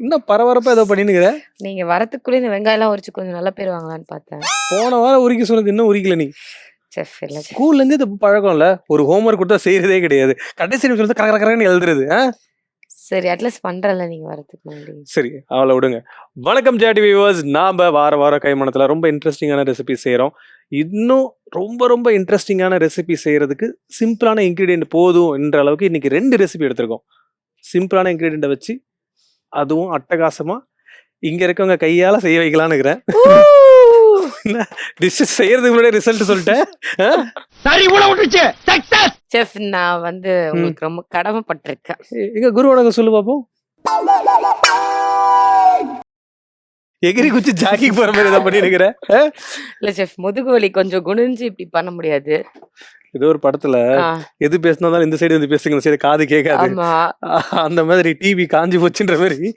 இன்னும் பரபரப்பா ஏதோ பண்ணினுக்கிற. நீங்க வரதுக்குள்ள இந்த வெங்காயம் எல்லாம் உரிச்சு கொஞ்சம் நல்ல பேர் வாங்கலாம்னு பார்த்தேன். போன வாரம் உரிக்க சொன்னது இன்னும் உரிக்கல நீ. செஃப் இல்ல chef. ஸ்கூல்ல இருந்து இது பழக்கம் இல்ல. ஒரு ஹோம்ஒர்க் கொடுத்தா செய்யறதே கிடையாது. கடைசி நிமிஷத்துல கர கர கரன்னு எழுதுறது. சரி அட்லீஸ்ட் பண்றல நீங்க வரதுக்கு முன்னாடி. சரி அவளை விடுங்க. வணக்கம் ஜாடி வியூவர்ஸ். நாம வார கைமணத்துல ரொம்ப இன்ட்ரெஸ்டிங்கான ரெசிபி செய்யறோம். இன்னும் ரொம்ப இன்ட்ரெஸ்டிங்கான ரெசிபி செய்யறதுக்கு சிம்பிளான இன்கிரீடியன்ட் போதும் என்ற அளவுக்கு இன்னைக்கு 2 ரெசிபி எடுத்திருக்கோம். சிம்பிளான இன்கிரீடியண்ட்டை வச்சு அதுவும் அட்டகாசமா இங்க இருக்கவங்க கையால செய்ய வைக்கலாம்னு இருக்கிறேன். டிஷ் செய்யறதுக்கு முன்னாடி ரிசல்ட் சொல்லிட்டேன். செஃப் நான் வந்து உங்களுக்கு ரொம்ப கடமைப்பட்டிருக்கேன். எங்க குரு வணக்கம் சொல்லு பாப்போம். எகிரி குச்சி ஜாக்கிங் போற மாதிரி ஏதாவது பண்ணிருக்கிற? இல்ல செஃப் முதுகு வலி கொஞ்சம் குனிஞ்சு இப்படி பண்ண முடியாது. ஏதோ ஒரு படத்துல எது பேசினாலும் இந்த சைடு வந்து பேசுங்க, இந்த சைடு காது கேட்காது, அந்த மாதிரி டிவி காஞ்சி போச்சுன்ற மாதிரி.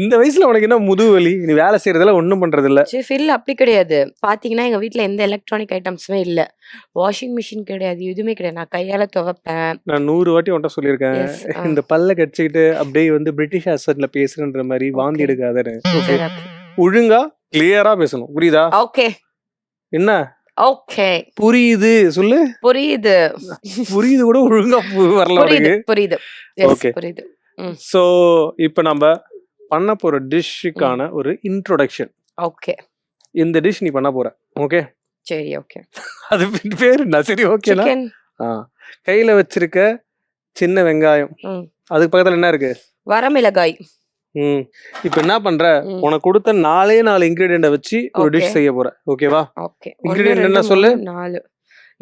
இந்த வயசுல உனக்கு என்ன முதுகு வலி? நீ வேலை செய்யறதெல்லாம் ஒண்ணும் பண்றது இல்ல. செஃப் இல்ல அப்படி கிடையாது. பாத்தீங்கன்னா எங்க வீட்டுல எந்த எலக்ட்ரானிக் ஐட்டம்ஸுமே இல்ல. வாஷிங் மிஷின் கிடையாது, எதுவுமே கிடையாது. நான் கையால துவைப்பேன். நான் 100 வாட்டி உன்ட்ட சொல்லியிருக்கேன். இந்த பல்ல கடிச்சுக்கிட்டு அப்படியே வந்து பிரிட்டிஷ் ஆக்சன்ட்ல பேசுறன்ற மாதிரி வாந்தி எடுக்காதன்னு. ஒழுங்கா கிளியரா பேசணும், புரியுதா? ஓகே. என்ன ஓகே புரியுது சொல்லு. புரியுது புரியுது கூட ஒழுங்கா வரல. புரியுது. ஓகே புரியுது. சோ இப்போ நம்ம பண்ண போற டிஷ்ஷுக்கான ஒரு இன்ட்ரோடக்ஷன். ஓகே. இந்த டிஷ் நீ பண்ண போற. ஓகே சரி ஓகே. அது பேரு என்ன? சரி ஓகேனா கையில வச்சிருக்க சின்ன வெங்காயம், அதுக்கு பக்கத்துல என்ன இருக்கு? வரமிளகாய். இப்ப என்ன பண்ற? உனக்கு கொடுத்த 4 இன்கிரிடியன்ட் வச்சு ஒரு டிஷ் செய்ய போற. ஓகேவா? ஓகே. இன்கிரிடியன்ட் என்ன சொல்லு? 4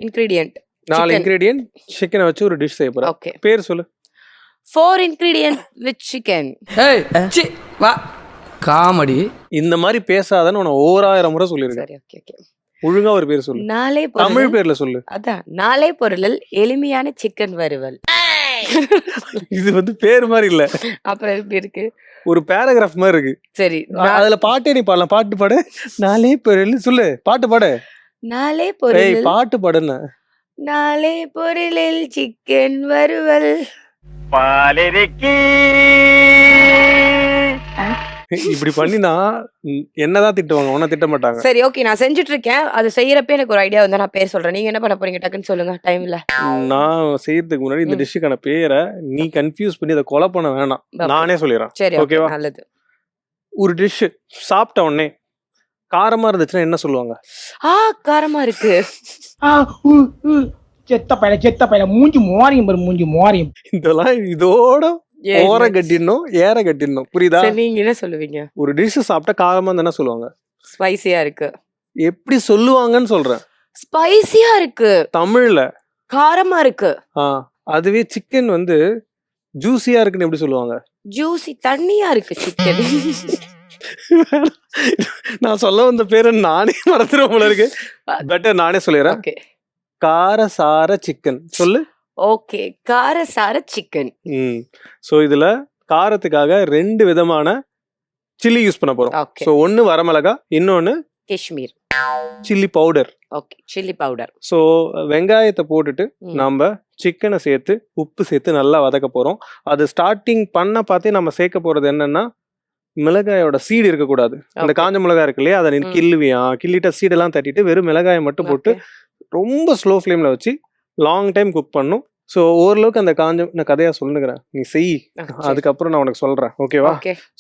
இன்கிரிடியன்ட். 4 இன்கிரிடியன்ட் சிக்கனை வச்சு ஒரு டிஷ் செய்ய போற. ஓகே. பேர் சொல்லு. 4 இன்கிரிடியன்ட் வித் சிக்கன். ஏய் சி வா காமெடி. இந்த மாதிரி பேசாதன்னு உன 1000 முறை சொல்லிருக்கேன். சரி ஓகே ஓகே. ஒழுங்கா ஒரு பேர் சொல்லு. 4 பொருள். தமிழ் பேர்ல சொல்லு. அதான் 4 பொருளில் எளிமையான சிக்கன் வறுவல். இது வந்து பேர் மாதிரி இல்ல. அப்புறம் எப்படி இருக்கு? ஒரு பேராகிராஃப் மாதிரி இருக்கு. சரி அதுல பாட்டே நீ பாடலாம். பாட்டு பாடு. 4 பொருள் சொல்லு. பாட்டு பாடு. 4 பொருள். பாட்டு பாடுன. 4 பொருளில் சிக்கன் வறுவல். பாலிருக்கி இப்படி பண்ணினா என்னதான் திட்டுவாங்க, உன்ன திட்ட மாட்டாங்க. சரி ஓகே நான் செஞ்சுட்டு இருக்கேன். அது செய்யறப்ப எனக்கு ஒரு ஐடியா வந்து நான் பேர் சொல்றேன். நீங்க என்ன பண்ண போறீங்க டக்குன்னு சொல்லுங்க. டைம் இல்ல. நான் செய்யறதுக்கு முன்னாடி இந்த டிஷ்ஷுக்கான பேரை நீ கன்ஃபியூஸ் பண்ணி அதை கொலை பண்ண வேணாம். நானே சொல்லிடுறேன். சரி ஓகேவா? நல்லது. ஒரு டிஷ் சாப்பிட்ட உடனே காரமா இருந்துச்சுன்னா என்ன சொல்லுவாங்க? காரமா இருக்கு. செத்த பையல மூஞ்சி மோரியம். இதெல்லாம் இதோட ஓர கட்டிடணும், ஏற கட்டிடணும், புரியுதா? நீங்க என்ன சொல்லுவீங்க? ஒரு டிஷ் சாப்பிட்டா காரமா இருந்தா சொல்லுவாங்க? ஸ்பைசியா இருக்கு. எப்படி சொல்லுவாங்கன்னு சொல்றேன். ஸ்பைசியா இருக்கு தமிழ்ல. காரமா இருக்கு. அதுவே சிக்கன் வந்து ஜூசியா இருக்குன்னு எப்படி சொல்லுவாங்க? ஜூசி தண்ணியா இருக்கு சிக்கன். நான் சொல்ல வந்த பேரை நானே மறந்துடும் போல இருக்கு. பெட்டர் நானே சொல்லிடுறேன். ஓகே. காரசார சிக்கன் சொல்லு. ஓகே காரசார சிக்கன். சோ இதுல காரத்துக்காக 2 விதமான சில்லி யூஸ் பண்ண போறோம். சோ ஒன்னு வரமிளகா, இன்னொன்னு Kashmir chilli powder. Okay chilli powder. So வெங்காயத்தை போட்டுட்டு நம்ம சிக்கனை சேர்த்து உப்பு சேர்த்து நல்லா வதக்க போறோம். அது ஸ்டார்டிங் பண்ண பார்த்தே நம்ம சேர்க்க போறது என்னன்னா மிளகாயோட சீடு இருக்கக்கூடாது. அந்த காஞ்ச மிளகாய் இருக்கு இல்லையா, அதை நீ கிள்ளிட்ட சீடெல்லாம் தட்டிட்டு வெறும் மிளகாயை மட்டும் போட்டு ரொம்ப ஸ்லோ ஃப்ளேம்ல வச்சு லாங் டைம் குக் பண்ணும். ஸோ ஓரளவுக்கு அந்த நான் கதையா சொல்லுங்கிறேன், நீ செய், அதுக்கப்புறம் நான் உனக்கு சொல்றேன். ஓகேவா?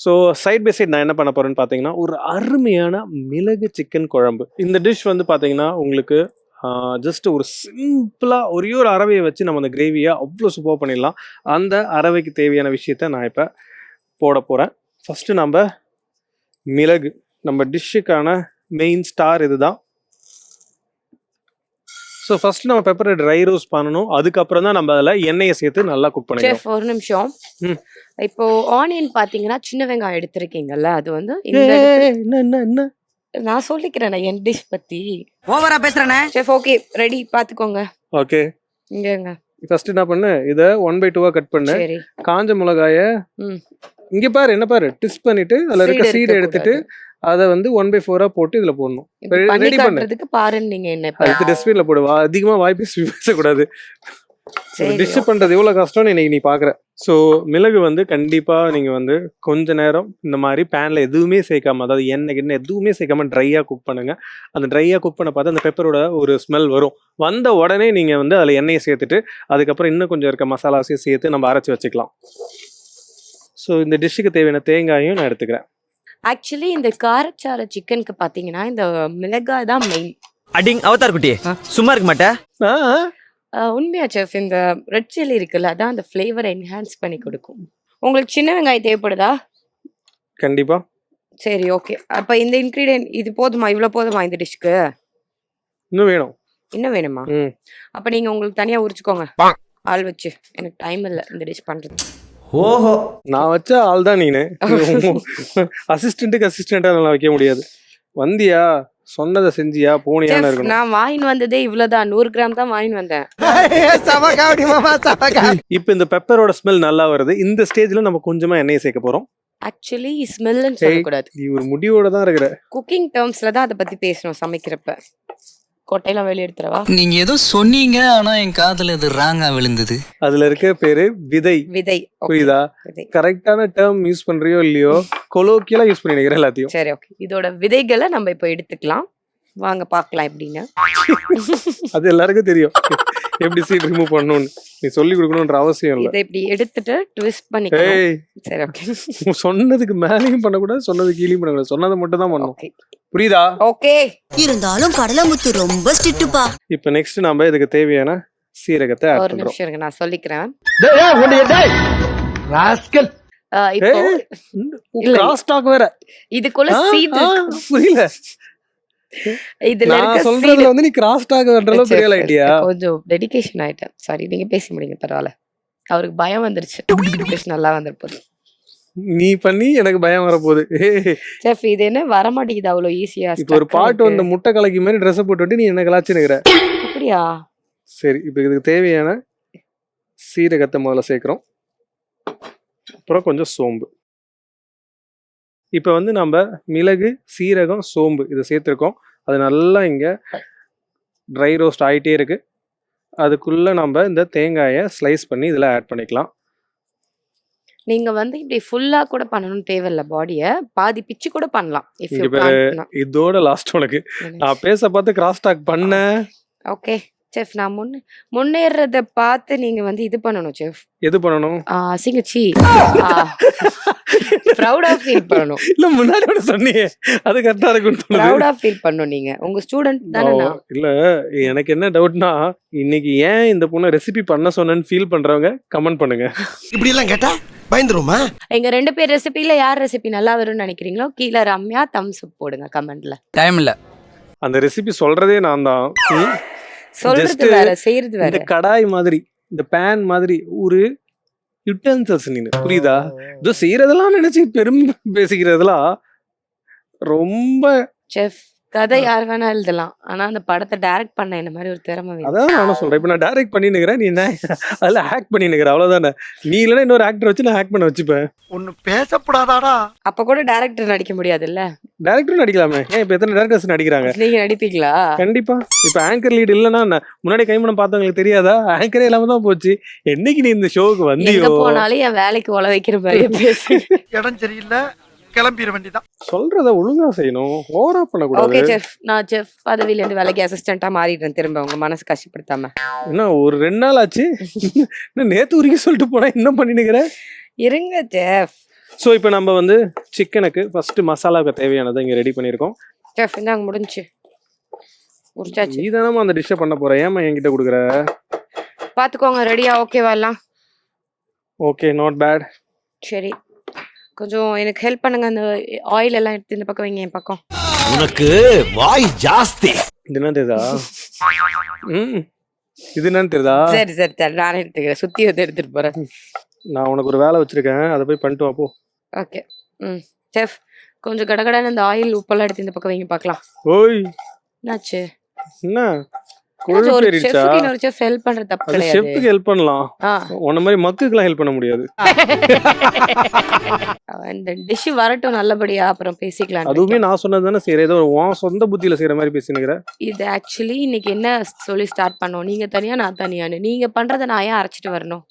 ஸோ சைட் பை சைட் நான் என்ன பண்ண போறேன்னு பாத்தீங்கன்னா ஒரு அருமையான மிளகு சிக்கன் குழம்பு. இந்த டிஷ் வந்து பாத்தீங்கன்னா உங்களுக்கு ஜஸ்ட் ஒரு சிம்பிளா ஒரே ஒரு அரவையை வச்சு நம்ம அந்த கிரேவியை அவ்வளோ சூப்பராக பண்ணிடலாம். அந்த அரவைக்கு தேவையான விஷயத்த நான் இப்போ போட போறேன். ஃபர்ஸ்ட் நம்ம மிளகு, நம்ம டிஷ்ஷுக்கான மெயின் ஸ்டார் இதுதான். ஸோ ஃபர்ஸ்ட் நம்ம பெப்பரை ட்ரை ரோஸ்ட் பண்ணணும். அதுக்கப்புறம் தான் நம்ம அதில் எண்ணெயை சேர்த்து நல்லா குக் பண்ணிக்கலாம். ஒரு நிமிஷம். இப்போ ஆனியன் பாத்தீங்கன்னா சின்ன வெங்காயம் எடுத்திருக்கீங்கல்ல, அது வந்து என்ன நான் சொல்லிக்கிறேன் என் டிஷ் பத்தி. ஓவரா பேசுறேனே. செஃப் ஓகே ரெடி பாத்துக்கோங்க. ஓகே இங்கங்க ஃபர்ஸ்ட் என்ன பண்ணு, இதை 1/2 கட் பண்ணு. காஞ்ச மிளகாய இங்க பாரு, என்ன பாரு, ட்விஸ்ட் பண்ணிட்டு அதுல இருக்க சீடை எடுத்துட்டு அதை வந்து 1/4 போட்டு இதுல போடணும். ரெடி பண்ணுறதுக்கு பாருன்னு நீங்க என்ன அதுக்கு டஸ்ட்பின்ல போடுவா. அதிகமா வாய் பேசக்கூடாது. சரி டிஷ் பண்றது எவ்வளவு கஷ்டம்னு இன்னைக்கு நீ பாக்குற. ஸோ மிளகு வந்து கண்டிப்பா நீங்க வந்து கொஞ்ச நேரம் இந்த மாதிரி பேன்ல எதுவுமே சேர்க்காம, அதாவது எண்ணெய் கிண்ணெய் எதுவுமே சேர்க்காம ட்ரையா குக் பண்ணுங்க. அந்த ட்ரையா குக் பண்ண பார்த்து அந்த பெப்பரோட ஒரு ஸ்மெல் வரும். வந்த உடனே நீங்க வந்து அதுல எண்ணெயை சேர்த்துட்டு அதுக்கப்புறம் இன்னும் கொஞ்சம் இருக்க மசாலாஸையும் சேர்த்து நம்ம அரைச்சி வச்சுக்கலாம். ஸோ இந்த டிஷ்ஷுக்கு தேவையான தேங்காயும் நான் எடுத்துக்கிறேன். ஆக்சுவலி இந்த காரச்சார சிக்கனுக்கு பாத்தீங்கன்னா இந்த மிளகாய் தான் மெயின். அடிங் அவதார் குட்டி சும்மா இருக்க மாட்டேன். உண்மையா செஃப், இந்த ரெட் சில்லி இருக்குல்ல அதான் அந்த ஃப்ளேவரை என்ஹான்ஸ் பண்ணி கொடுக்கும். உங்களுக்கு சின்ன வெங்காயம் தேவைப்படுதா? கண்டிப்பா. சரி ஓகே. அப்ப இந்த இன்கிரீடியன்ட் இது போதுமா? இவ்வளவு போதுமா இந்த டிஷ்க்கு? இன்னும் வேணும். இன்னும் வேணுமா? அப்ப நீங்க உங்களுக்கு தனியா உரிச்சுக்கோங்க ஆள் வச்சு. எனக்கு டைம் இல்லை இந்த டிஷ் பண்றது. ஓஹோ, நான் வச்ச ஆள் தான் நீனு. அசிஸ்டன்ட்டுக்கு அசிஸ்டண்டா நல்லா வைக்க முடியாது. வந்தியா, சொன்னதை செஞ்சியா, போனியான்னு Chef, இருக்கணும். நான் வாங்கின்னு வந்ததே இவ்வளவுதான், 100 கிராம் தான் வாங்கின்னு வந்தேன். இப்போ இந்த பெப்பரோட ஸ்மெல் நல்லா வருது. இந்த ஸ்டேஜ்ல நம்ம கொஞ்சமா எண்ணெயை சேர்க்க போறோம். ஆக்சுவலி ஸ்மெல்னு சொல்லக்கூடாது, நீ ஒரு முடிவோட தான் இருக்கிற. குக்கிங் டேர்ம்ஸ்ல தான் அதை பத்தி பேசணும் சமைக்கிறப்ப. கொட்டையெல்லாம் வெளியே எடுத்துறவா? நீங்க ஏதோ சொன்னீங்க, ஆனா என் காதுல இது ராங்கா விழுந்தது. அதுல இருக்க பேரு விதை. விதை. Okay, புரியுதா? விதை. கரெக்டான டேர்ம் யூஸ் பண்றியோ இல்லையோ, கொலோக்கியலா யூஸ் பண்ணி நினைக்கிறேன் எல்லாத்தையும். சரி ஓகே, இதோட விதைகளை நம்ம இப்போ எடுத்துக்கலாம். வாங்க பார்க்கலாம் எப்படின்னு. அது எல்லாருக்கும் தெரியும் எப்படி சீட் ரிமூவ் பண்ணணும்னு. நீ சொல்லி கொடுக்கணும்ன்ற அவசியம் இல்லை. இதை இப்படி எடுத்துட்டு ட்விஸ்ட் பண்ணிக்கலாம். ஏய், சரி ஓகே. சொன்னதுக்கு மேலேயும் பண்ணக்கூடாது, சொன்னது கீழேயும் பண்ணக்கூடாது. சொன்னதை மட்டும் தான் பண்ணணும். ஓகே புரியுதா? ஓகே. இருந்தாலும் கடலமுத்து ரொம்ப ஸ்ட்ரிக்ட்டுப்பா. இப்போ நெக்ஸ்ட் நாம இதுக்கு தேவையான சீரகத்தை ஆட் ஒரு பண்றோம். நிமிஷம் இருங்க, நான் சொல்லிக்கிறேன். இப்போ இல்ல, கிராஸ் டாக் வேற. இதுக்குள்ள சீட் புரியல. இதுல நான் இருக்க சொல்றதுல seed- வந்து நீ கிராஸ் டாக் பண்ற அளவுக்கு பெரிய ஐடியா. கொஞ்சம் டெடிகேஷன் ஆயிட்டேன். சாரி, நீங்க பேசி முடிங்க, பரவாயில்ல. அவருக்கு பயம் வந்துருச்சு. Dish நல்லா வந்திருப்போது. நீ பண்ணி எனக்கு பயம் வரப்போகுது. செஃப், இது என்ன வர மாட்டேங்குது அவ்வளவு ஈஸியா? இப்போ ஒரு பாட்டு வந்த முட்டை கலக்கி மாதிரி ட்ரெஸ் போட்டு நீ என்ன கலாச்சு நிக்கிற. அப்படியா? சரி, இப்போ இதுக்கு தேவையான சீரகத்தை முதல்ல சேர்க்கிறோம். அப்புறம் கொஞ்சம் சோம்பு. இப்போ வந்து நம்ம மிளகு, சீரகம், சோம்பு இதை சேர்த்துருக்கோம். அது நல்லா இங்கே ட்ரை ரோஸ்ட் ஆகிட்டே இருக்கு. அதுக்குள்ள நம்ம இந்த தேங்காயை ஸ்லைஸ் பண்ணி இதில் ஆட் பண்ணிக்கலாம். நீங்க வந்து இப்படி ஃபுல்லா கூட பண்ணணும் தேவையில்ல, பாடிய பாதி பிச்சு கூட பண்ணலாம். இங்க பாரு, இதோட லாஸ்ட் உனக்கு நான் பேச பார்த்து கிராஸ் டாக் பண்ண. ஓகே செஃப், நான் முன்னேறத பார்த்து நீங்க வந்து இது பண்ணணும் செஃப். எது பண்ணணும்? சிங்கச்சி ப்ரௌடா ஃபீல் பண்ணணும். இல்ல முன்னாடி ஒன்று சொன்னீங்க, அது கரெக்டா இருக்குன்னு ப்ரௌடா ஃபீல் பண்ணணும். நீங்க உங்க ஸ்டூடெண்ட் தானே? இல்ல, எனக்கு என்ன டவுட்னா, இன்னைக்கு ஏன் இந்த பொண்ணு ரெசிபி பண்ண சொன்னேன்னு ஃபீல் பண்றவங்க கமெண்ட் பண்ணுங்க. இப்படி எல்லாம் கேட்டா பயந்துருமா? எங்க 2 பேர் ரெசிபில யார் ரெசிபி நல்லா வரும்னு நினைக்கிறீங்களோ கீழே ரம்யா தம்ஸ் அப் போடுங்க கமெண்ட்ல. டைம் இல்ல. அந்த ரெசிபி சொல்றதே நான் தான். சொல்றது வேற, செய்யறது வேற. இந்த கடாய் மாதிரி, இந்த பேன் மாதிரி ஒரு யுட்டென்சில்ஸ். நீ புரியுதா? இதோ செய்யறதெல்லாம் நினைச்சு பேசிக்கிறதெல்லாம் ரொம்ப. செஃப், கதை யார் வேணா எழுதலாம், ஆனா அந்த படத்தை டைரக்ட் பண்ண என்ன மாதிரி ஒரு திறமை வேணும். அதான் நானும் சொல்றேன். இப்ப நான் டைரக்ட் பண்ணினுக்கிறேன், நீ என்ன அதுல ஆக்ட் பண்ணினுக்கிற, அவ்வளவுதானே. நீ இல்லைன்னா இன்னொரு ஆக்டர் வச்சு நான் ஆக்ட் பண்ண வச்சுப்பேன். ஒன்னு பேசப்படாதாடா. அப்ப கூட டைரக்டர் நடிக்க முடியாதுல்ல? டைரக்டரும் நடிக்கலாமே. ஏன் இப்ப எத்தனை டைரக்டர்ஸ் நடிக்கிறாங்க? நீங்க நடிப்பீங்களா? கண்டிப்பா. இப்ப ஆங்கர் லீட் இல்லைன்னா முன்னாடி கைமணம் பார்த்தவங்களுக்கு தெரியாதா? ஆங்கரே இல்லாம தான் போச்சு. என்னைக்கு நீ இந்த ஷோவுக்கு எங்க வந்தியோ, போனாலும் என் வேலைக்கு உழ வைக்கிற மாதிரி பேசு. இடம் சரியில்லை, கிளம்பிட வேண்டியதான். சொல்றத ஒழுங்கா செய்யணும், ஓவரா பண்ணக்கூடாது. ஓகே செஃப், நான் செஃப் பதவியில இருந்து வேலைக்கு அசிஸ்டண்டா மாறிடுறேன் திரும்ப, உங்க மனசு கஷ்டப்படுத்தாம. என்ன ஒரு 2 நாள் ஆச்சு, நேத்து உரிக்க சொல்லிட்டு போனா இன்னும் பண்ணினுக்கிற. இருங்க செஃப். ஸோ இப்போ நம்ம வந்து சிக்கனுக்கு ஃபர்ஸ்ட் மசாலாவுக்கு தேவையானதை இங்கே ரெடி பண்ணியிருக்கோம். செஃப் இந்தாங்க, முடிஞ்சு முடிச்சாச்சு. நீ தானே அந்த டிஷ்ஷை பண்ண போற, ஏமா என்கிட்ட கொடுக்குற? பாத்துக்கோங்க, ரெடியா? ஓகேவா எல்லாம்? Okay, not bad. சரி, கொஞ்சம் எனக்கு ஹெல்ப் பண்ணுங்க. அந்த ஆயில் எல்லாம் எடுத்து இந்த பக்கம் வைங்க, என் பக்கம். உனக்கு வாய் ஜாஸ்தி. இது என்ன தெரியுதா? இது என்னன்னு தெரியுதா? சரி சரி சரி, நானே எடுத்துக்கிறேன். சுத்தி வந்து எடுத்துட்டு போறேன். நான் உனக்கு ஒரு வேலை வச்சிருக்கேன், அதை போய் பண்ணிட்டு வாப்போ. ஓகே. செஃப், கொஞ்சம் கடகடான அந்த ஆயில் உப்பெல்லாம் எடுத்து இந்த பக்கம் வைங்க பார்க்கலாம். ஓய், என்னாச்சு? என்ன ஒரு கொழுப்பேறிடுச்சா செஃப்க்கு இன்னொரு செஃப் ஹெல்ப் பண்ற தப்பு அது கிடையாது. ஷெஃப்க்கு ஹெல்ப் பண்ணலாம், ஆ, உன்ன மாதிரி மக்குக்கெல்லாம் ஹெல்ப் பண்ண முடியாது. இந்த டிஷ் வரட்டும் நல்லபடியா, அப்புறம் பேசிக்கலாம். அதுவுமே நான் சொன்னது தானே செய்யற, ஏதோ உன் சொந்த புத்தியில செய்யற மாதிரி பேசினுக்கிற. இது ஆக்சுவலி இன்னைக்கு என்ன சொல்லி ஸ்டார்ட் பண்ணோம், நீங்க தனியா நான் தனியான்னு. நீங்க பண்றத நான் ஏன் அரைச்சிட்டு வரணும்?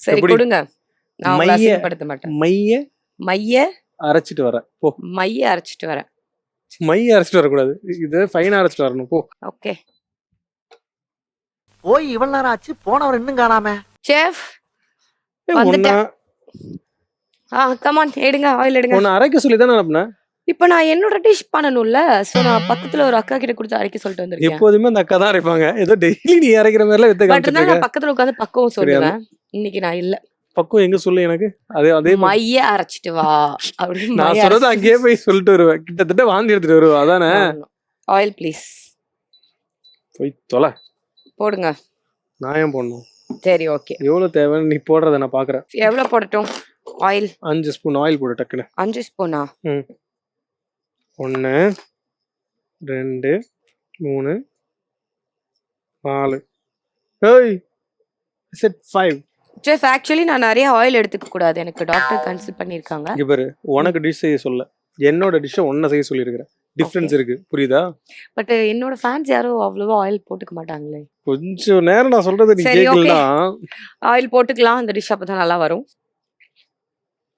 சரி எப்படி? கொடுங்க, நான் உங்களை மைய- அசிங்கப்படுத்த மாட்டேன். மைய மைய அரைச்சிட்டு வர போ. மைய அரைச்சிட்டு வரேன். மைய அரைச்சிட்டு வரக்கூடாது, இது ஃபைனா அரைச்சிட்டு வரணும் போ. ஓகே போய் இவ்வளவு நேரம் ஆச்சு, போனவர் இன்னும் காணாம. செஃப் ஏய், வந்துட்டேன். உன்னை கமான் எடுங்க, ஆயில் எடுங்க. உன்னை அரைக்க சொல்லி தானே அனுப்புனேன். இப்போ நான் என்னோட டிஷ் பண்ணணும்ல, சோ நான் பக்கத்துல ஒரு அக்கா கிட்ட கொடுத்து அரைக்க சொல்லிட்டு வந்திருக்கேன். எப்போதுமே அந்த அக்கா தான் அரைப்பாங்க, ஏதோ டெய்லி நீ அரைக்கிற மாதிரிலாம் வித்த பட் காமிச்சிட்டு இருந்தாலும் இருக்க. நான் பக்கத்துல உட்காந்து பக்குவம் சொல்லுவேன். இன்னைக்கு நான் இல்ல. பக்குவம் எங்க சொல்லு எனக்கு, அதே அதே மாதிரி. மைய அரைச்சிட்டு வா அப்படின்னு நான் சொல்றது அங்கேயே போய் சொல்லிட்டு வருவேன், கிட்டத்தட்ட வாந்தி எடுத்துட்டு வருவேன். அதானே? ஆயில் ப்ளீஸ் போய் தொலை. போடுங்க. நான் ஏன் போடணும்? சரி ஓகே. எவ்வளவு தேவைன்னு நீ போடுறத நான் பாக்குறேன். எவ்வளவு போடட்டும் ஆயில்? 5 ஸ்பூன் ஆயில் போடு டக்குன்னு. 5 ஸ்பூனா? 1 2 3 4. ஏய் செட் 5. செஃப் ஆக்சுவலி நான் நிறைய ஆயில் எடுத்துக்க கூடாது, எனக்கு டாக்டர் கன்சல்ட் பண்ணிருக்காங்க. இங்க பாரு, உனக்கு டிஷ் செய்ய சொல்ல, என்னோட டிஷ்ஷை ஒன்ன செய்ய சொல்லியிருக்கிறேன். டிஃபரன்ஸ் இருக்கு, புரியுதா? பட் என்னோட ஃபேன்ஸ் யாரும் அவ்வளவா ஆயில் போட்டுக்க மாட்டாங்களே. கொஞ்சம் நேரம் நான் சொல்றது நீ சரி, கேட்கலாம். ஆயில் போட்டுக்கலாம், அந்த டிஷ் அப்பதான் நல்லா வரும்.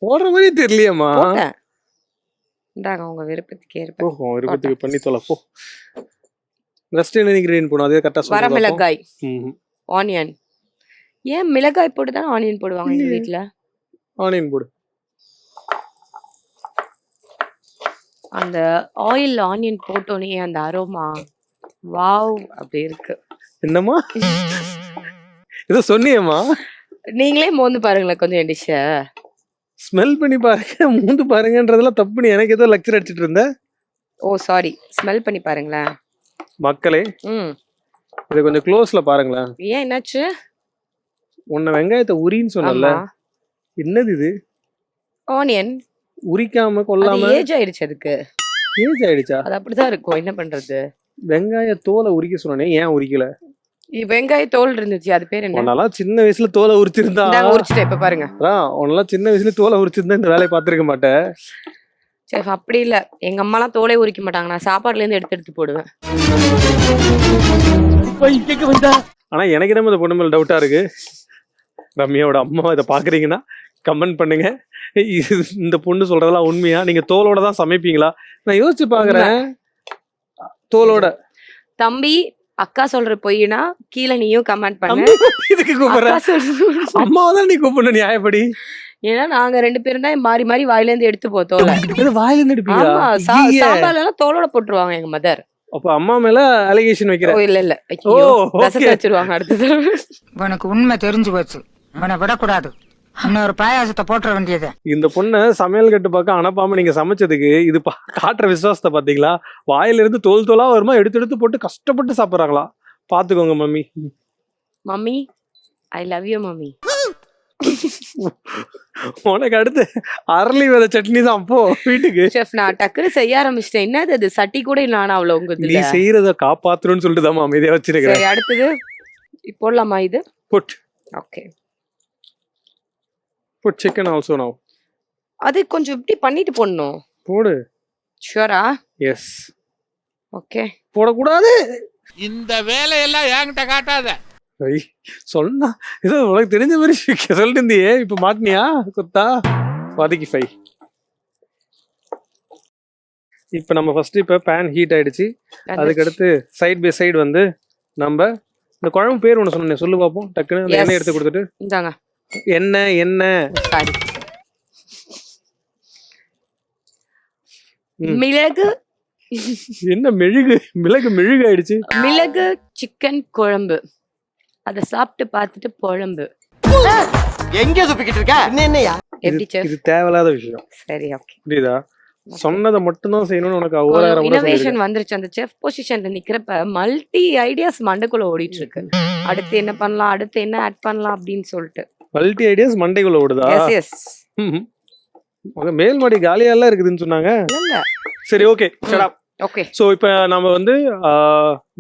போடுற மாதிரி தெரியலையேம்மா. போட்டேன். இந்தாங்க உங்க விருப்பத்துக்கு ஏற்ப. ஓஹோ, இருபத்துக்கு பண்ணி தொலை போ. நெக்ஸ்ட் என்ன கிரீன் போணும், அதே கரெக்டா வர சொல்லுங்க. மிளகாய், ஆனியன். ஏன் மிளகாய் போட்டு தான் ஆனியன் போடுவாங்க எங்க வீட்ல? ஆனியன் போடு. அந்த ஆயில் ஆனியன் போட்டோனே அந்த அரோமா வாவ் அப்படி இருக்கு. என்னம்மா ஏதோ சொன்னியம்மா? நீங்களே மோந்து பாருங்களேன் கொஞ்சம் என் டிஷ்ஷ. ஸ்மெல் பண்ணி பாருங்க, மூந்து பாருங்கன்றதெல்லாம் தப்பு. நீ எனக்கு ஏதோ லெக்சர் அடிச்சிட்டு இருந்த. ஓ சாரி, ஸ்மெல் பண்ணி பாருங்களேன் மக்களே. இதை கொஞ்சம் க்ளோஸ்ல பாருங்களேன். ஏன் என்னாச்சு? உன்னை வெங்காயத்தை உரின்னு சொன்னல, ஆமா, என்னது இது? ஆனியன் உரிக்காம கொல்லாம ஏஜ் ஆயிடுச்சு, அதுக்கு ஏஜ் ஆயிடுச்சா? அது அப்படிதான் இருக்கும், என்ன பண்றது? வெங்காய தோலை உரிக்க சொன்னே, ஏன் உரிக்கல? வெங்காய தோல் இருந்துச்சு, அது பேர் என்ன? உன்னெல்லாம் சின்ன வயசுல தோலை உரிச்சிருந்தா, இந்தாங்க உரிச்சிட்டேன், இப்ப பாருங்க. உன்னெல்லாம் சின்ன வயசுல தோலை உரிச்சிருந்தா இந்த வேலையை பார்த்திருக்க மாட்டேன். சரி அப்படி இல்ல, எங்க அம்மாலாம் தோலே உரிக்க மாட்டாங்க, நான் சாப்பாடுல இருந்து எடுத்து எடுத்து போடுவேன். ஆனா எனக்கு நம்ம இந்த பொண்ணு மேல டவுட்டா இருக்கு. ரம்யாவோட அம்மா இதை பாக்குறீங்கன்னா கமெண்ட் பண்ணுங்க, இந்த பொண்ணு சொல்றதெல்லாம் உண்மையா? நீங்க தோலோட தான் சமைப்பீங்களா? நான் யோசிச்சு பாக்குறேன். தோலோட தம்பி அக்கா சொல்ற பொய்னா கீழே நீயும் கமெண்ட் பண்ணு. இதுக்கு கூப்பிடுற அம்மாவை தான் நீ கூப்பிடணும் நியாயப்படி. ஏன்னா நாங்க 2 பேரும் தான் மாறி மாறி வாயில இருந்து எடுத்து போ தோலை. வாயில இருந்து எடுப்பீங்களா? ஆமா, சாப்பாடுல எல்லாம் தோலோட போட்டுருவாங்க எங்க மதர். அப்ப அம்மா மேல அலிகேஷன் வைக்கிற? ஓ இல்ல இல்ல, ஓ, ரசத்தை okay. வச்சிருவாங்க அடுத்தது. உனக்கு உண்மை தெரிஞ்சு போச்சு, அவனை விடக்கூடாது, இன்னொரு பாயாசத்தை போட்டுற வேண்டியது. இந்த பொண்ணை சமையல் கட்டு பக்கம் அனுப்பாம நீங்க சமைச்சதுக்கு இது காட்டுற விசுவாசத்தை பாத்தீங்களா? வாயில இருந்து தோல் தோலா வருமா, எடுத்து எடுத்து போட்டு கஷ்டப்பட்டு சாப்பிடுறாங்களா? பாத்துக்கோங்க mummy. Mummy I love you mummy. உனக்கு அடுத்து அரளி வித சட்னி தான் போ வீட்டுக்கு. செஃப் நான் டக்குனு செய்ய ஆரம்பிச்சிட்டேன். என்னது அது, சட்டி கூட நான் அவ்வளவு உங்க நீ இதுல. செய்யறத காப்பாத்துறோம்னு சொல்லிட்டு தான் அமைதியா வச்சிருக்கிறேன். சரி அடுத்தது போடலாமா இது? Put okay, put chicken also now. அது கொஞ்சம் இப்படி பண்ணிட்டு போடணும். போடு. ஷூரா? எஸ். ஓகே. போடக்கூடாது. இந்த வேலையெல்லாம் என்கிட்ட காட்டாத. சொன்னா ஏதோ உனக்கு தெரிஞ்ச மாதிரி சொல்லிட்டு இருந்தியே, இப்ப மாட்டினியா குத்தா? வதக்கி 5. இப்ப நம்ம ஃபர்ஸ்ட் இப்ப பேன் ஹீட் ஆயிடுச்சு. அதுக்கு அடுத்து சைட் பை சைடு வந்து நம்ம இந்த குழம்பு பேர் ஒண்ணு சொன்னேன், சொல்லு பாப்போம் டக்குன்னு. அந்த எண்ணெய் எடுத்து கொடுத்துட்டு. இந்தாங்க எண்ணெய். சாரி, மிளகு. என்ன மிளகு ஆயிடுச்சு. மிளகு சிக்கன் குழம்பு, அத சாப்பிட்டு பார்த்துட்டு குழம்பு. எங்க துப்பிக்கிட்டு இருக்க? என்னையா எப்படி செஃப்? இது தேவையில்லாத விஷயம். சரி ஓகே, புரியுதா? சொன்னதை மட்டும் தான் செய்யணும்னு உனக்கு ஒவ்வொரு இனோவேஷன் வந்துருச்சு. அந்த செஃப் பொசிஷன்ல நிக்கிறப்ப மல்டி ஐடியாஸ் மண்டைக்குள்ள ஓடிட்டு இருக்கு. அடுத்து என்ன பண்ணலாம், அடுத்து என்ன ஆட் பண்ணலாம் அப்படின்னு சொல்லிட்டு மல்டி ஐடியாஸ் மண்டைக்குள்ள ஓடுதா? Yes yes. மேல் மாடி காலியா எல்லாம் இருக்குதுன்னு சொன்னாங்க. இல்ல சரி okay, shut up. Okay. So இப்போ நம்ம வந்து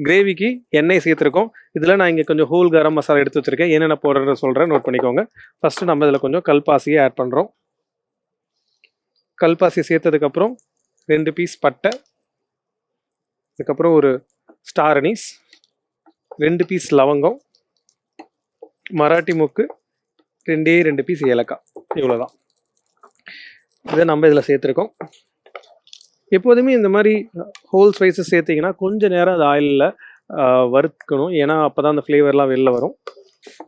கிரேவிக்கு எண்ணெய் சேர்த்துருக்கோம். இதில் நான் இங்கே கொஞ்சம் ஹோல் கரம் மசாலா எடுத்து வச்சிருக்கேன். என்னென்ன போடுறேன்னு சொல்கிறேன், நோட் பண்ணிக்கோங்க. ஃபர்ஸ்ட் நம்ம இதில் கொஞ்சம் கல்பாசியை ஆட் பண்ணுறோம். கல்பாசி சேர்த்ததுக்கப்புறம் 2 பீஸ் பட்டை, அதுக்கப்புறம் ஒரு ஸ்டார் அனீஸ், 2 பீஸ் லவங்கம், மராட்டி மொக்கு, 2 பீஸ் ஏலக்காய். இவ்வளோதான். இதை நம்ம இதில் சேர்த்துருக்கோம். எப்போதுமே இந்த மாதிரி ஹோல் ஸ்பைசஸ் சேர்த்திங்கன்னா கொஞ்சம் நேரம் அது ஆயிலில் வறுக்கணும். ஏன்னா அப்போ தான் அந்த ஃப்ளேவர்லாம் வெளில வரும்.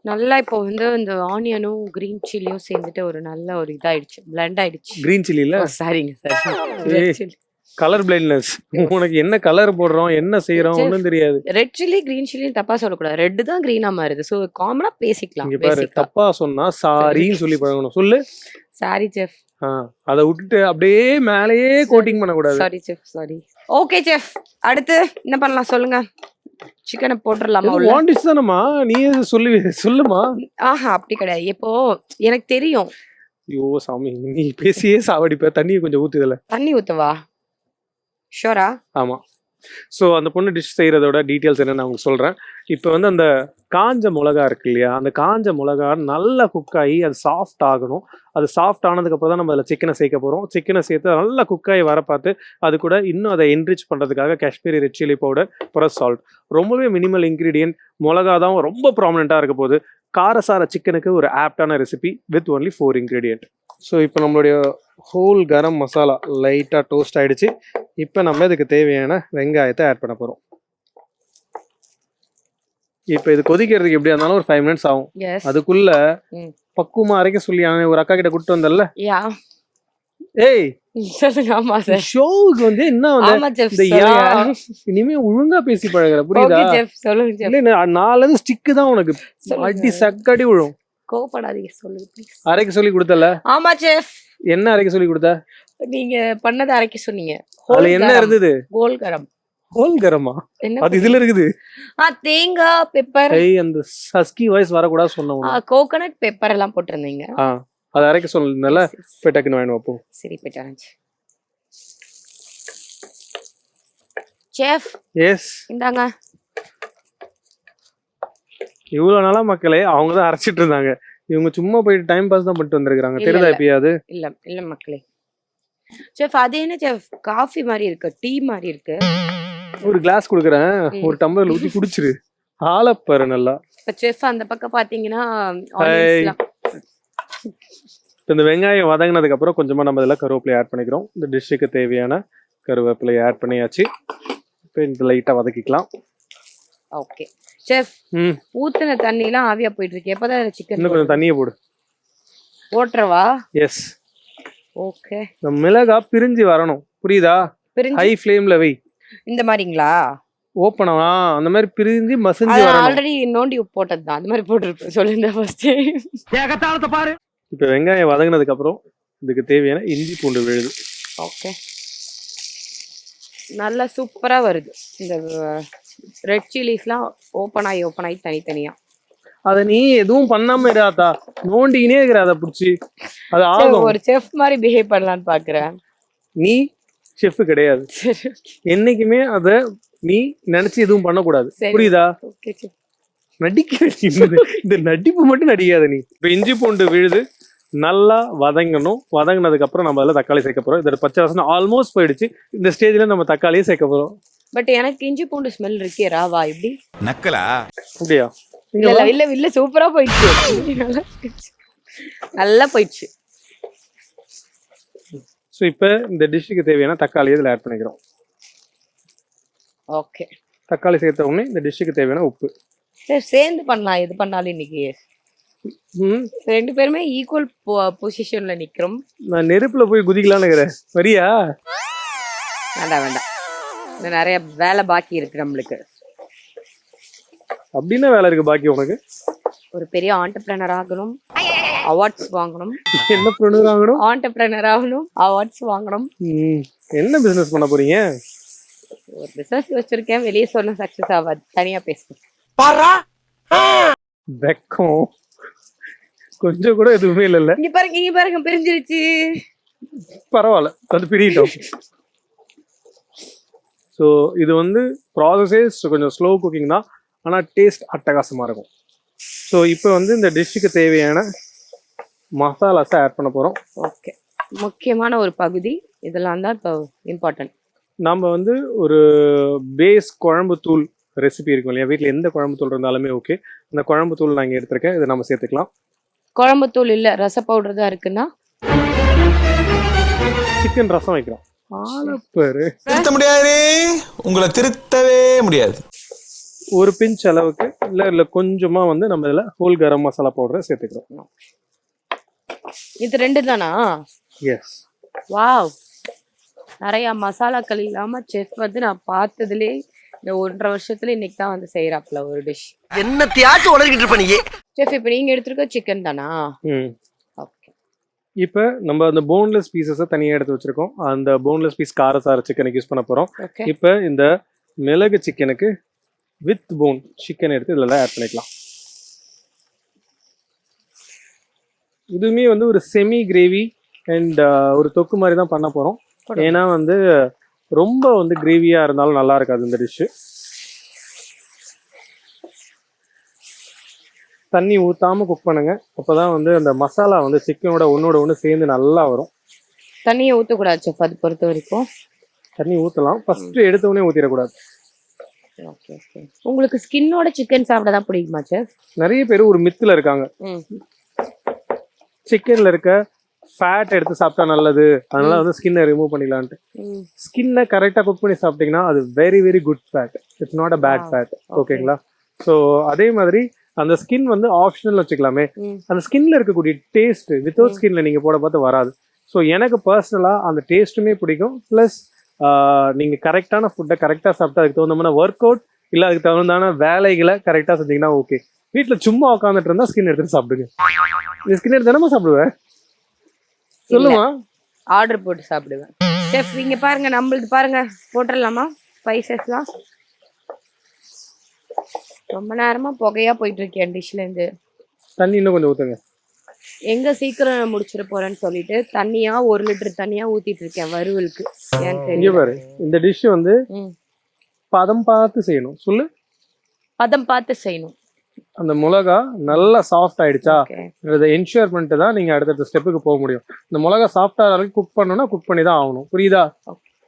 நல்லா இப்போ வந்து இந்த ஆனியனும் கிரீன் சில்லியும் சேர்ந்துட்டு ஒரு நல்ல ஒரு இதாயிடுச்சு, பிளண்ட் ஆயிடுச்சு. கிரீன் சில்லியில் சரிங்க சார். Colour blindness. உனக்கு என்ன கலர் போடுறோம், என்ன செய்யறோம் ஒன்றும் தெரியாது. ரெட் சில்லி கிரீன் சில்லின்னு தப்பா சொல்லக்கூடாது. ரெட் தான் கிரீனா மாறுது. ஸோ காமனா பேசிக்கலாம். இங்க பாரு, தப்பா சொன்னா சாரின்னு சொல்லி பழகணும். சொல்லு சாரி செஃப். அதை விட்டுட்டு அப்படியே மேலேயே கோட்டிங் பண்ணக்கூடாது. Sorry chef, sorry. Okay chef, அடுத்து என்ன பண்ணலாம் சொல்லுங்க. சிக்கனை போட்டுடலாமா? வாண்டிஸ் தானம்மா, நீ சொல்லுமா. ஆஹா, அப்படி கிடையாது. இப்போ எனக்கு தெரியும். ஐயோ சாமி, நீ பேசியே சாவடிப்ப. தண்ணியை கொஞ்சம் ஊத்துதல. தண்ணி ஊத்தவா? ஷோரா? ஆமா. ஸோ அந்த பொண்ணு டிஷ் செய்கிறதோட டீட்டெயில்ஸ் என்னன்னு நான் உங்களுக்கு சொல்கிறேன். இப்போ வந்து அந்த காஞ்ச மிளகா இருக்கு இல்லையா, அந்த காஞ்ச மிளகா நல்லா குக் ஆகி அது சாஃப்ட் ஆகணும். அது சாஃப்ட் ஆனதுக்கப்புறம் தான் நம்ம அதில் சிக்கனை சேர்க்க போகிறோம். சிக்கனை சேர்த்து நல்லா குக் ஆகி வர பார்த்து அது கூட இன்னும் அதை என்ரிச் பண்ணுறதுக்காக Kashmiri red chilli powder, plus salt, ரொம்பவே மினிமல் இன்க்ரீடியன்ட். மிளகா தான் ரொம்ப ப்ராமினெண்ட்டாக இருக்க போது. காரசார சிக்கனுக்கு ஒரு ஆப்டான recipe with only 4 ingredient. So இப்போ நம்மளுடைய ஹோல் கரம் மசாலா லைட்டாக டோஸ்ட் ஆகிடுச்சு. இப்போ நம்ம இதுக்கு தேவையான வெங்காயத்தை ஆட் பண்ண போகிறோம். இப்போ இது கொதிக்கிறதுக்கு எப்படியா இருந்தாலும் ஒரு 5 மினிட்ஸ் ஆகும். அதுக்குள்ள பக்குவமா அரைக்க சொல்லி ஒரு அக்கா கிட்ட கூட்டு வந்தல்ல. ஏய் ஆமா சார். ஷோவுக்கு வந்து என்ன வந்து இனிமே ஒழுங்கா பேசி பழகுற, புரியுதா? இல்ல 4 ஸ்டிக்கு தான் உனக்கு அடி சக்கடி விழும். கோபப்படாதீங்க, சொல்லுங்க. அரைக்க சொல்லி கொடுத்தல? ஆமா செஃப். என்ன அரைக்க சொல்லி கொடுத்த? நீங்க பண்ணதை அரைக்க சொன்னீங்க. அதுல என்ன இருந்தது? ஹோல் கரம். ஹோல் கரமா? அது இதுல இருக்குது. தேங்காய், பெப்பர். அந்த சஸ்கி வாய்ஸ் வரக்கூடாது சொன்னோம். கோகனட் பெப்பர் எல்லாம் போட்டிருந்தீங்க. அதை அரைக்க சொன்னதுனால போய் டக்குன்னு வாங்கி வைப்போம். சரி, போயிட்டு செஃப். எஸ், இந்தாங்க. இவ்வளவு நாளா மக்களே அவங்க தான் அரைச்சிட்டு இருந்தாங்க. இவங்க சும்மா போயிட்டு டைம் பாஸ் தான் பண்ணிட்டு வந்திருக்காங்க. தெரியுதா எப்பயாவது? இல்ல மக்களே. செஃப், அது என்ன செஃப், காஃபி மாதிரி இருக்கு, டீ மாதிரி இருக்கு. ஒரு கிளாஸ் குடுக்குறேன், ஒரு டம்ளர்ல ஊத்தி குடிச்சிரு. ஆளப்பாரு நல்லா. செஃப் அந்த பக்கம் பாத்தீங்கன்னா இந்த வெங்காயம் வதங்கினதுக்கு அப்புறம் கொஞ்சமா நம்ம இதெல்லாம் கருவேப்பிலை ஆட் பண்ணிக்கிறோம். இந்த டிஷ்ஷுக்கு தேவையான கருவேப்பிலை ஆட் பண்ணியாச்சு. இப்போ இந்த லைட்டா வதக்கிக்கலாம். Okay chef. ஊத்துன தண்ணி எல்லாம் ஆவியா போயிட்டு இருக்கு. எப்பதான் சிக்கன் இன்னும் கொஞ்சம் தண்ணியை போடு. போட்டுறவா? எஸ். ஓகே. இந்த மிளகா பிரிஞ்சு வரணும், புரியுதா? ஹை ஃப்ளேம்ல வை. இந்த மாதிரிங்களா? ஓப்பனா அந்த மாதிரி பிரிஞ்சு மசிஞ்சு வரணும். ஆல்ரெடி நோண்டி போட்டது தான், அந்த மாதிரி போட்டுருப்பேன். சொல்லுங்க ஃபர்ஸ்ட். ஏகத்தாளத்தை பாரு. இப்போ வெங்காயம் வதங்கினதுக்கு அப்புறம் இதுக்கு தேவையான இஞ்சி பூண்டு விழுது. ஓகே. நல்லா சூப்பரா வருது. இந்த ரெட் சில்லிஸ்லாம் ஓப்பன் ஆகி தனித்தனியா. அத நீ எதுவும் பண்ணாம இராதா, நோண்டினே இருக்கிற. அதை பிடிச்சி அது ஆகும். ஒரு செஃப் மாதிரி பிஹேவ் பண்ணலான்னு பாக்குறேன். நீ செஃப் கிடையாது. என்னைக்குமே அத நீ நினைச்சு எதுவும் பண்ணக்கூடாது, புரியுதா? நடிக்க இந்த நடிப்பு மட்டும் நடிக்காத நீ. இப்ப இஞ்சி பூண்டு விழுது நல்லா வதங்கணும். வதங்கினதுக்கு அப்புறம் நம்ம அதில் தக்காளி சேர்க்க போறோம். இதோட பச்சை வாசனை ஆல்மோஸ்ட் போயிடுச்சு. இந்த ஸ்டேஜ்ல நம்ம தக்காளியே சேர்க்க போறோம். பட் எனக்கு இஞ்சி பூண்டு ஸ்மெல் இருக்கே. ராவா இப்படி நக்கலா? அப்படியா? இல்ல சூப்பரா போயிடுச்சு. நல்லா போயிடுச்சு. ஸோ இப்போ இந்த டிஷ்ஷுக்கு தேவையான தக்காளியை இதில் ஆட் பண்ணிக்கிறோம். ஓகே. தக்காளி சேர்த்த உடனே இந்த டிஷ்ஷுக்கு தேவையான உப்பு. சரி, சேர்ந்து பண்ணலாம். எது பண்ணாலும் இன்னைக்கு 2 பேருமே ஈக்குவல் பொசிஷன்ல நிக்கிறோம். நான் நெருப்புல போய் குதிக்கலான்னு இருக்கிறேன். வரியா? வேண்டாம், நிறைய வேலை பாக்கி இருக்கு நம்மளுக்கு. அப்படின்னா வேலை இருக்கு பாக்கி உனக்கு? ஒரு பெரிய ஆண்டர்பிரனர் ஆகணும், அவார்ட்ஸ் வாங்கணும். என்ன ப்ரொடியூசர் ஆகணும்? ஆண்டர்பிரனர் ஆகணும், அவார்ட்ஸ் வாங்கணும். என்ன பிசினஸ் பண்ண போறீங்க? ஒரு பிசினஸ் வச்சிருக்கேன், வெளியே சொன்ன சக்சஸ் ஆகாது. தனியா பேசுறேன். வெக்கம் கொஞ்சம் கூட எதுவுமே இல்ல. இங்க பாருங்க பிரிஞ்சிருச்சு. பரவாயில்ல, அது பிரியட்டும். ஸோ இது வந்து ப்ராசஸே கொஞ்சம் ஸ்லோ குக்கிங் தான், ஆனால் டேஸ்ட் அட்டகாசமாக இருக்கும். ஸோ இப்போ வந்து இந்த டிஷ்ஷுக்கு தேவையான மசாலாஸை ஆட் பண்ண போகிறோம். ஓகே, முக்கியமான ஒரு பகுதி இதெல்லாம் தான் இப்போ இம்பார்ட்டன்ட். நம்ம வந்து ஒரு பேஸ் குழம்பு தூள் ரெசிபி இருக்கும் இல்லையா, வீட்டில் எந்த குழம்பு தூள் இருந்தாலுமே ஓகே. அந்த குழம்பு தூள் நான் இங்கே எடுத்திருக்கேன், இதை நம்ம சேர்த்துக்கலாம். குழம்பு தூள் இல்லை, ரச பவுடர் தான் இருக்குன்னா சிக்கன் ரசம் வைக்கிறோம். ஆலப்பரு திருத்த முடியாது, உங்களை திருத்தவே முடியாது. ஒரு பிஞ்ச் அளவுக்கு இல்லை கொஞ்சமாக வந்து நம்ம இதில் ஹோல் கரம் மசாலா பவுடரை சேர்த்துக்கிறோம். இது 2 தானா? எஸ். வாவ், நிறைய மசாலாக்கள் இல்லாம செஃப் வந்து நான் பார்த்ததுலே இந்த 1.5 வருஷத்துல இன்னைக்கு தான் வந்து செய்யறாப்ல ஒரு டிஷ். என்னத்தையாச்சும் உளறிக்கிட்டு இருப்ப நீ. செஃப் இப்போ நீங்க எடுத்துருக்க சிக்கன் தானா? ஓகே. இப்போ நம்ம அந்த போன்லெஸ் பீசஸை தனியாக எடுத்து வச்சிருக்கோம். அந்த போன்லெஸ் பீஸ் காரசார சிக்கனுக்கு யூஸ் பண்ண போகிறோம். ஓகே. இப்போ இந்த மிளகு சிக்கனுக்கு வித் போன் சிக்கன் எடுத்து இதில் ஆட் பண்ணிக்கலாம். இதுவுமே வந்து ஒரு செமி கிரேவி அண்ட் ஒரு தொக்கு மாதிரி தான் பண்ண போகிறோம். ஏன்னா வந்து ரொம்ப வந்து கிரேவியாக இருந்தாலும் நல்லா இருக்காது இந்த டிஷ்ஷு. தண்ணி ஊற்றாமல் குக் பண்ணுங்க, அப்போ தான் வந்து அந்த மசாலா வந்து சிக்கனோட ஒன்று சேர்ந்து நல்லா வரும். தண்ணியை ஊற்றக்கூடாது செஃப், அது பொறுத்த வரைக்கும். தண்ணி ஊற்றலாம், ஃபஸ்ட்டு எடுத்தோடனே ஊற்றிடக்கூடாது. Okay okay. உங்களுக்கு ஸ்கின்னோட சிக்கன் சாப்பிட தான் பிடிக்குமா செஃப்? நிறைய பேர் ஒரு மித்தில் இருக்காங்க, சிக்கனில் இருக்க ஃபேட் எடுத்து சாப்பிட்டா நல்லது, அதனால வந்து ஸ்கின்னை ரிமூவ் பண்ணிக்கலான்ட்டு. ஸ்கின்னை கரெக்டாக குக் பண்ணி சாப்பிட்டீங்கன்னா அது very very good fat, it's not a bad fat. ஓகேங்களா? ஸோ அதே மாதிரி அந்த ஸ்கின் வந்து ஆப்ஷனல் வச்சுக்கலாமே. அந்த ஸ்கின்ல இருக்கக்கூடிய டேஸ்ட் வித்தவுட் ஸ்கின்ல நீங்க போட பார்த்து வராது. ஸோ எனக்கு பர்சனலா அந்த டேஸ்ட்டுமே பிடிக்கும். ப்ளஸ் நீங்க கரெக்டான ஃபுட்டை கரெக்டாக சாப்பிட்டா அதுக்கு தகுந்த ஒர்க் அவுட் இல்லை அதுக்கு தகுந்தான வேலைகளை கரெக்டாக செஞ்சீங்கன்னா ஓகே. வீட்டில் சும்மா உட்காந்துட்டு இருந்தா ஸ்கின் எடுத்துட்டு சாப்பிடுங்க. நீ ஸ்கின் எடுத்து தானே சாப்பிடுவேன், சொல்லுமா? ஆர்டர் போட்டு சாப்பிடுவேன் செஃப். இங்க பாருங்க, நம்மளுக்கு பாருங்க போட்டுடலாமா ஸ்பைசஸ்லாம்? ரொம்ப நேரமா புகையா போயிட்டு இருக்கேன் டிஷ்ல இருந்து. தண்ணி இன்னும் கொஞ்சம் ஊத்துங்க. எங்க சீக்கிரம் முடிச்சிட போறேன்னு சொல்லிட்டு தண்ணியா 1 லிட்டர் தண்ணியா ஊத்திட்டு இருக்கேன் வறுவலுக்கு. இங்க பாரு, இந்த டிஷ் வந்து பதம் பார்த்து செய்யணும். சொல்லு. பதம் பார்த்து செய்யணும். அந்த மிளகா நல்லா சாஃப்ட் ஆயிடுச்சா இதை என்ஷூர் பண்ணிட்டு தான் நீங்க அடுத்த ஸ்டெப்புக்கு போக முடியும். இந்த மிளகா சாஃப்ட் ஆகிற வரைக்கும் குக் பண்ணணும்னா குக் பண்ணி தான் ஆகணும். புரியுதா?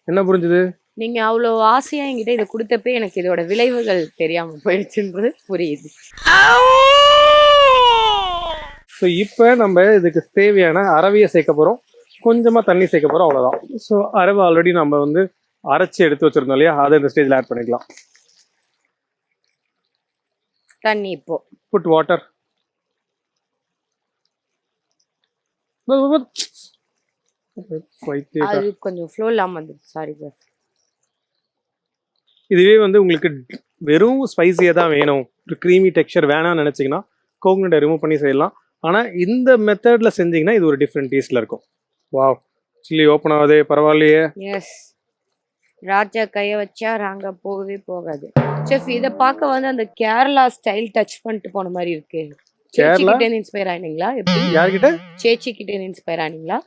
என்ன புரிஞ்சுது? நீங்க அவ்வளோ ஆசையா என்கிட்ட இதை கொடுத்தப்ப எனக்கு இதோட விளைவுகள் தெரியாம போயிடுச்சுன்றது புரியுது. ஸோ இப்போ நம்ம இதுக்கு தேவையான அரவையை சேர்க்க போறோம், கொஞ்சமா தண்ணி சேர்க்க போறோம், அவ்வளவுதான். ஸோ அரவை ஆல்ரெடி நம்ம வந்து அரைச்சி எடுத்து வச்சிருந்தோம் இல்லையா, அதை இந்த ஸ்டேஜ்ல ஆட் பண்ணிக்கலாம். தண்ணி இப்போ புட் வாட்டர். அது கொஞ்சம் ஃப்ளோ இல்லாம வந்து சாரி சார். இதுவே வந்து உங்களுக்கு வெறும் ஸ்பைசியாக தான் வேணும், ஒரு க்ரீமி டெக்ஸ்சர் வேணாம்னு நினச்சிங்கன்னா கோகனட்டை ரிமூவ் பண்ணி செய்யலாம். ஆனால் இந்த மெத்தடில் செஞ்சீங்கன்னா இது ஒரு டிஃப்ரெண்ட் டேஸ்ட்டில் இருக்கும். வாவ், சில்லி ஓப்பன் ஆகுதே, பரவாயில்லையே. எஸ், ராஜா கையை வச்சா ராங்க போகவே போகாது. செஃப் இதை பார்க்க வந்து அந்த கேரளா ஸ்டைல் டச் பண்ணிட்டு போன மாதிரி இருக்கு. சேச்சி கிட்ட இன்ஸ்பயர் ஆனீங்களா? எப்படி? யார்கிட்ட? சேச்சி கிட்ட இன்ஸ்பயர் ஆனீங்களா?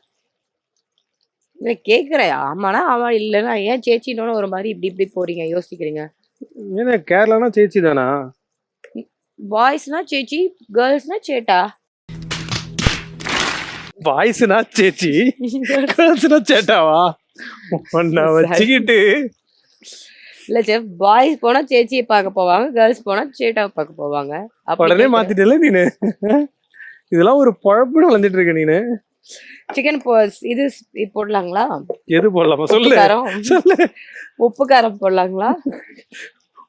இல்லை கேட்குறேன். ஆமாண்ணா ஆமா, இல்லைன்னா ஏன் சேச்சின்னு ஒரு மாதிரி இப்படி இப்படி போறீங்க யோசிக்கிறீங்க? ஏன்னா கேரளானா சேச்சி தானா? பாய்ஸ்னா சேச்சி, கேர்ள்ஸ்னா சேட்டா. பாய்ஸ்னா சேச்சி, கேர்ள்ஸ்னா சேட்டாவா? ஒன்னா வச்சுக்கிட்டு. இல்ல செஃப், பாய்ஸ் போனா சேச்சியை பார்க்க போவாங்க, கேர்ள்ஸ் போனா சேட்டாவை பார்க்க போவாங்க. உடனே மாத்திட்டல நீனு. இதெல்லாம் ஒரு பழப்புன்னு வளர்ந்துட்டு இருக்க நீனு. சிக்கன் இது போடலாங்களா? எது போடலாமா சொல்லு. சொல்லு. உப்பு காரம் போடலாங்களா?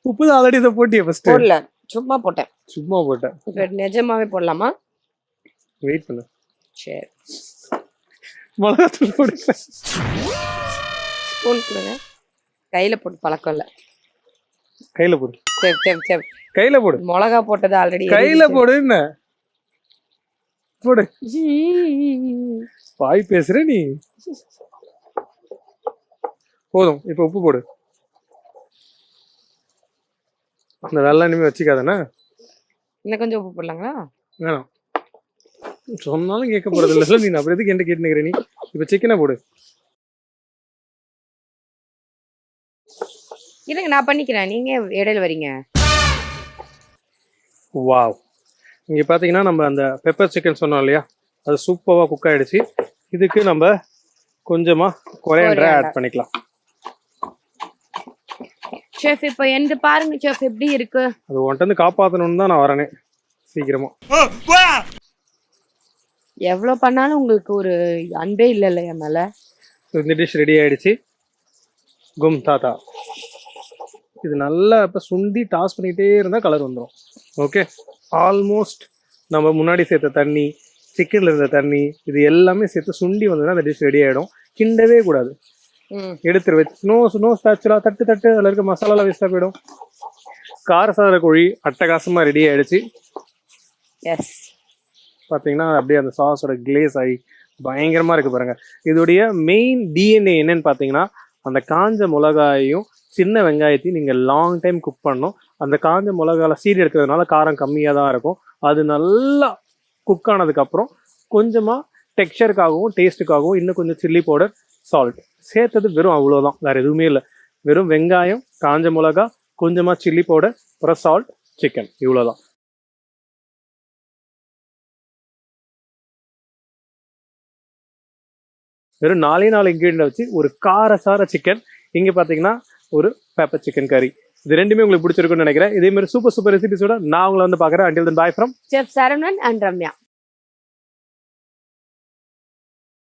உப்பு தான் ஆல்ரெடி இதை போட்டியே ஃபர்ஸ்ட். போடல, சும்மா போட்டேன். சும்மா போட்டேன். இப்போ நிஜமாவே போடலாமா? வெயிட் பண்ணு. சரி, மிளகாத்தூள் போடு. ஸ்பூன் கொடுங்க. கையில போட்டு பழக்கம் இல்லை. கையில போடு. செஃப் செஃப் செஃப் கையில போடு. மிளகா போட்டது ஆல்ரெடி. கையில போடு. என்ன போடு? வாய் பேசுற நீ. போதும், இப்ப உப்பு போடு. அந்த வெள்ளம் இனிமே வச்சுக்காதானே. இன்னும் கொஞ்சம் உப்பு போடலாங்களா? வேணாம், சொன்னாலும் கேட்க போறது இல்லை. நீ அப்படி எதுக்கு என்ன கேட்டுக்கிற? நீ இப்ப சிக்கனை போடு. இல்லைங்க நான் பண்ணிக்கிறேன், நீங்க இடையில வரீங்க. வாவ். இங்கே பார்த்தீங்கன்னா நம்ம அந்த பெப்பர் சிக்கன் சொன்னோம் இல்லையா, அது சூப்பராக குக் ஆகிடுச்சு. இதுக்கு நம்ம கொஞ்சமாக கொரியாண்டரை ஆட் பண்ணிக்கலாம். செஃப் இப்போ எந்த பாருங்க செஃப் எப்படி இருக்கு. அது ஒன்ட்டு காப்பாற்றணும்னு தான் நான் வரேனே சீக்கிரமா. எவ்வளோ பண்ணாலும் உங்களுக்கு ஒரு அன்பே இல்லைல்ல என் மேல. இந்த டிஷ் ரெடி ஆயிடுச்சு. கும் தாத்தா. இது நல்லா இப்போ சுண்டி டாஸ் பண்ணிக்கிட்டே இருந்தால் கலர் வந்துடும். ஓகே, ஆல்மோஸ்ட் நம்ம முன்னாடி சேர்த்த தண்ணி, சிக்கனில் இருந்த தண்ணி, இது எல்லாமே சேர்த்து சுண்டி வந்ததுன்னா அந்த டிஷ் ரெடி ஆகிடும். கிண்டவே கூடாது, எடுத்துரு வச்சு நோ ஸ்டாச்சுலா தட்டு அதில் இருக்க மசாலாலாம் வேஸ்ட்டாக போயிடும். காரசார கோழி அட்டகாசமாக ரெடி ஆகிடுச்சு. எஸ், பார்த்தீங்கன்னா அப்படியே அந்த சாஸோட கிளேஸ் ஆகி பயங்கரமாக இருக்குது பாருங்கள். இதோடைய மெயின் டிஎன்ஏ என்னன்னு பார்த்தீங்கன்னா, அந்த காஞ்ச மிளகாயையும் சின்ன வெங்காயத்தையும் நீங்கள் லாங் டைம் குக் பண்ணணும். அந்த காஞ்ச மிளகால சீடு எடுக்கிறதுனால காரம் கம்மியாக தான் இருக்கும். அது நல்லா குக் ஆனதுக்கப்புறம் கொஞ்சமாக டெக்ஸ்சருக்காகவும் டேஸ்ட்டுக்காகவும் இன்னும் கொஞ்சம் சில்லி பவுடர், சால்ட் சேர்த்தது. வெறும் அவ்வளோதான், வேறு எதுவுமே இல்லை. வெறும் வெங்காயம், காஞ்ச மிளகா, கொஞ்சமாக சில்லி பவுடர், அப்புறம் சால்ட், சிக்கன், இவ்வளோதான். வெறும் 4 இன்க்ரீடியன்ட் வச்சு ஒரு காரசார சிக்கன். இங்கே பார்த்தீங்கன்னா ஒரு பெப்பர் சிக்கன் கறி. இது ரெண்டுமே உங்களுக்கு பிடிச்சிருக்குன்னு நினைக்கிறேன். இதே மாதிரி சூப்பர் ரெசிபிஸோட நான் உங்களை வந்து பார்க்குறேன். Until then, bye from chef Saravanan and Ramya.